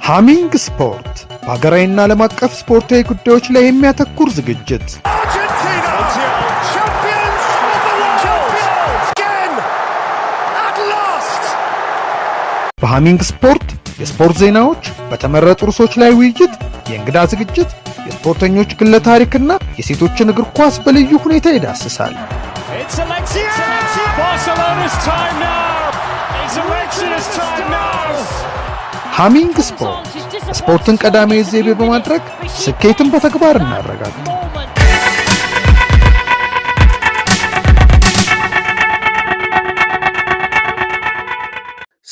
ሃሚንግ ስፖርት በሀገራዊና ዓለም አቀፍ ስፖርታዊ ጉዳዮች ላይ የሚያተኩር ዝግጅት። በሃሚንግ ስፖርት የስፖርት ዜናዎች፣ በተመረጡ ርዕሶች ላይ ውይይት፣ የእንግዳ ዝግጅት፣ የስፖርተኞች ግለ ታሪክና የሴቶችን እግር ኳስ በልዩ ሁኔታ ይዳስሳል። ሃሚንግ ስፖርት ስፖርትን ቀዳሚ ዘይቤ በማድረግ ስኬትን በተግባር እናረጋግጥ።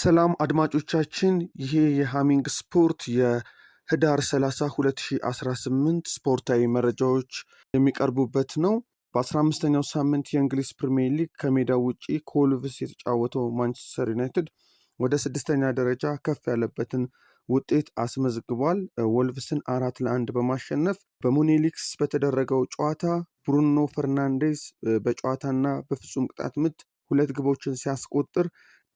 ሰላም አድማጮቻችን፣ ይሄ የሃሚንግ ስፖርት የህዳር 30 2018 ስፖርታዊ መረጃዎች የሚቀርቡበት ነው። በ15ኛው ሳምንት የእንግሊዝ ፕሪሚየር ሊግ ከሜዳው ውጪ ከወልቭስ የተጫወተው ማንቸስተር ዩናይትድ ወደ 6ኛ ደረጃ ከፍ ያለበትን ውጤት አስመዝግቧል። ወልቭስን 4-1 በማሸነፍ በሙኒሊክስ በተደረገው ጨዋታ ብሩኖ ፈርናንዴዝ በጨዋታና በፍጹም ቅጣት ምት 2 ግቦችን ሲያስቆጥር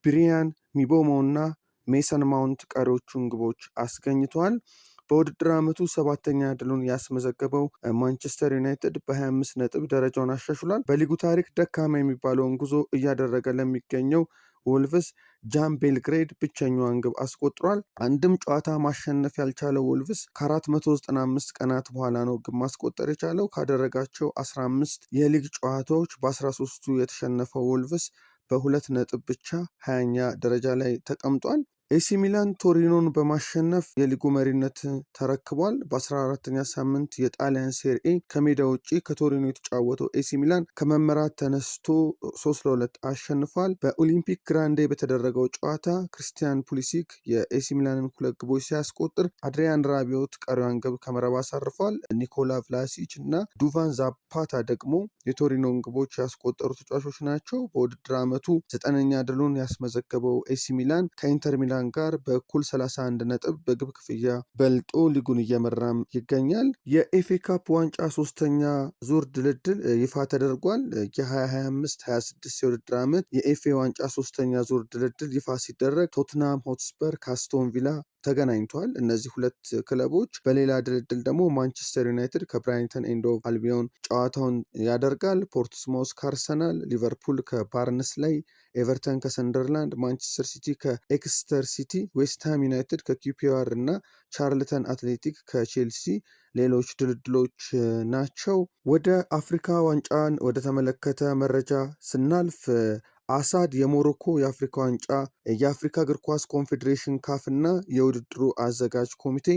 ብሪያን ሚቦሞ እና ሜሰን ማውንት ቀሪዎቹን ግቦች አስገኝተዋል። በውድድር ዓመቱ 7ኛ ድሉን ያስመዘገበው ማንቸስተር ዩናይትድ በ25 ነጥብ ደረጃውን አሻሽሏል። በሊጉ ታሪክ ደካማ የሚባለውን ጉዞ እያደረገ ለሚገኘው ወልቭስ ጃን ቤልግሬድ ብቸኛዋን ግብ አስቆጥሯል። አንድም ጨዋታ ማሸነፍ ያልቻለው ወልቭስ ከ495 ቀናት በኋላ ነው ግብ ማስቆጠር የቻለው። ካደረጋቸው 15 የሊግ ጨዋታዎች በ13ቱ የተሸነፈው ወልቭስ በ2 ነጥብ ብቻ 20ኛ ደረጃ ላይ ተቀምጧል። ኤሲ ሚላን ቶሪኖን በማሸነፍ የሊጉ መሪነት ተረክቧል። በ14ኛ ሳምንት የጣሊያን ሴሪኤ ከሜዳ ውጪ ከቶሪኖ የተጫወተው ኤሲ ሚላን ከመመራት ተነስቶ 3-2 አሸንፏል። በኦሊምፒክ ግራንዴ በተደረገው ጨዋታ ክሪስቲያን ፑሊሲክ የኤሲ ሚላንን 2 ግቦች ሲያስቆጥር አድሪያን ራቢዮት ቀሪዋን ግብ ከመረብ አሳርፏል። ኒኮላ ቭላሲች እና ዱቫን ዛፓታ ደግሞ የቶሪኖን ግቦች ያስቆጠሩ ተጫዋቾች ናቸው። በውድድር ዓመቱ 9ኛ ድሉን ያስመዘገበው ኤሲ ሚላን ከኢንተር ሚላን ጋር በኩል 31 ነጥብ በግብ ክፍያ በልጦ ሊጉን እየመራም ይገኛል። የኤፍኤ ካፕ ዋንጫ 3ኛ ዙር ድልድል ይፋ ተደርጓል። የ2025-26 የውድድር ዓመት የኤፍኤ ዋንጫ 3ኛ ዙር ድልድል ይፋ ሲደረግ ቶትናም ሆትስፐር ከአስቶን ቪላ ተገናኝቷል። እነዚህ 2 ክለቦች በሌላ ድልድል ደግሞ ማንቸስተር ዩናይትድ ከብራይተን ኤንድ ሆቭ አልቢዮን ጨዋታውን ያደርጋል። ፖርትስማውስ ከአርሰናል፣ ሊቨርፑል ከባርንስ ላይ፣ ኤቨርተን ከሰንደርላንድ፣ ማንቸስተር ሲቲ ከኤክስተር ሲቲ፣ ዌስትሃም ዩናይትድ ከኪፒአር እና ቻርልተን አትሌቲክ ከቼልሲ ሌሎች ድልድሎች ናቸው። ወደ አፍሪካ ዋንጫን ወደ ተመለከተ መረጃ ስናልፍ አሳድ የሞሮኮ የአፍሪካ ዋንጫ የአፍሪካ እግር ኳስ ኮንፌዴሬሽን ካፍ እና የውድድሩ አዘጋጅ ኮሚቴ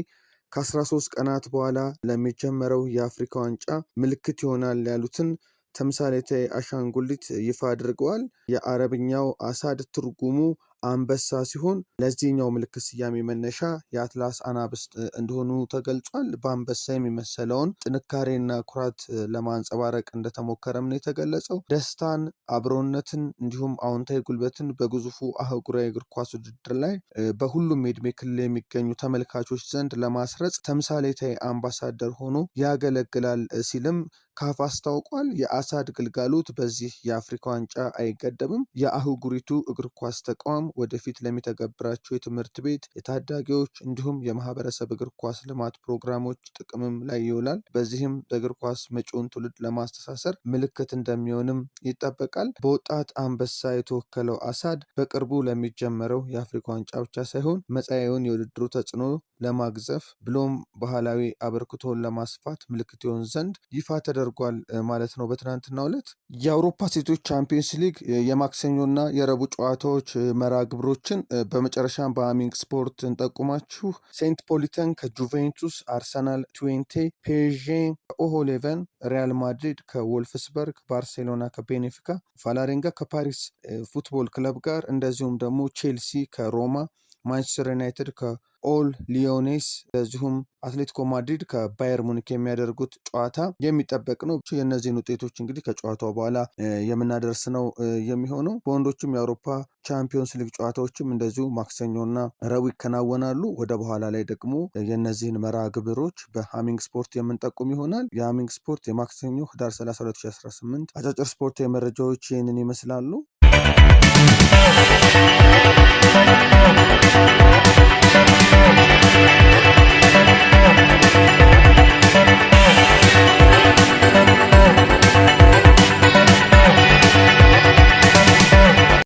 ከ13 ቀናት በኋላ ለሚጀመረው የአፍሪካ ዋንጫ ምልክት ይሆናል ያሉትን ተምሳሌታዊ አሻንጉሊት ይፋ አድርገዋል። የአረብኛው አሳድ ትርጉሙ አንበሳ ሲሆን ለዚህኛው ምልክት ስያሜ መነሻ የአትላስ አናብስት እንደሆኑ ተገልጿል። በአንበሳ የሚመሰለውን ጥንካሬና ኩራት ለማንጸባረቅ እንደተሞከረም ነው የተገለጸው። ደስታን፣ አብሮነትን እንዲሁም አዎንታዊ ጉልበትን በግዙፉ አህጉራዊ እግር ኳስ ውድድር ላይ በሁሉም የዕድሜ ክልል የሚገኙ ተመልካቾች ዘንድ ለማስረጽ ተምሳሌታዊ አምባሳደር ሆኖ ያገለግላል ሲልም ካፍ አስታውቋል። የአሳድ ግልጋሎት በዚህ የአፍሪካ ዋንጫ አይገደብም። የአህጉሪቱ እግር ኳስ ተቋም ወደፊት ለሚተገብራቸው የትምህርት ቤት፣ የታዳጊዎች እንዲሁም የማህበረሰብ እግር ኳስ ልማት ፕሮግራሞች ጥቅምም ላይ ይውላል። በዚህም በእግር ኳስ መጪውን ትውልድ ለማስተሳሰር ምልክት እንደሚሆንም ይጠበቃል። በወጣት አንበሳ የተወከለው አሳድ በቅርቡ ለሚጀመረው የአፍሪካ ዋንጫ ብቻ ሳይሆን መጻኤውን የውድድሩ ተጽዕኖ ለማግዘፍ ብሎም ባህላዊ አበርክቶን ለማስፋት ምልክት ይሆን ዘንድ ይፋ ተደርጓል ማለት ነው። በትናንትናው ዕለት የአውሮፓ ሴቶች ቻምፒየንስ ሊግ የማክሰኞና የረቡዕ ጨዋታዎች መርሃ ግብሮችን በመጨረሻም በሃሚንግ ስፖርት እንጠቁማችሁ። ሴንት ፖሊተን ከጁቬንቱስ፣ አርሰናል ትዌንቴ፣ ፔዤ ከኦሆሌቨን፣ ሪያል ማድሪድ ከወልፍስበርግ፣ ባርሴሎና ከቤኔፊካ፣ ቫላሬንጋ ከፓሪስ ፉትቦል ክለብ ጋር እንደዚሁም ደግሞ ቼልሲ ከሮማ፣ ማንቸስተር ዩናይትድ ከኦል ሊዮኔስ እንደዚሁም አትሌቲኮ ማድሪድ ከባየር ሙኒክ የሚያደርጉት ጨዋታ የሚጠበቅ ነው። የእነዚህን ውጤቶች እንግዲህ ከጨዋታው በኋላ የምናደርስ ነው የሚሆነው። በወንዶችም የአውሮፓ ቻምፒዮንስ ሊግ ጨዋታዎችም እንደዚሁ ማክሰኞና ረቡዕ ይከናወናሉ። ወደ በኋላ ላይ ደግሞ የእነዚህን መርሃ ግብሮች በሃሚንግ ስፖርት የምንጠቁም ይሆናል። የሃሚንግ ስፖርት የማክሰኞ ህዳር 30 2018 አጫጭር ስፖርታዊ መረጃዎች ይህንን ይመስላሉ።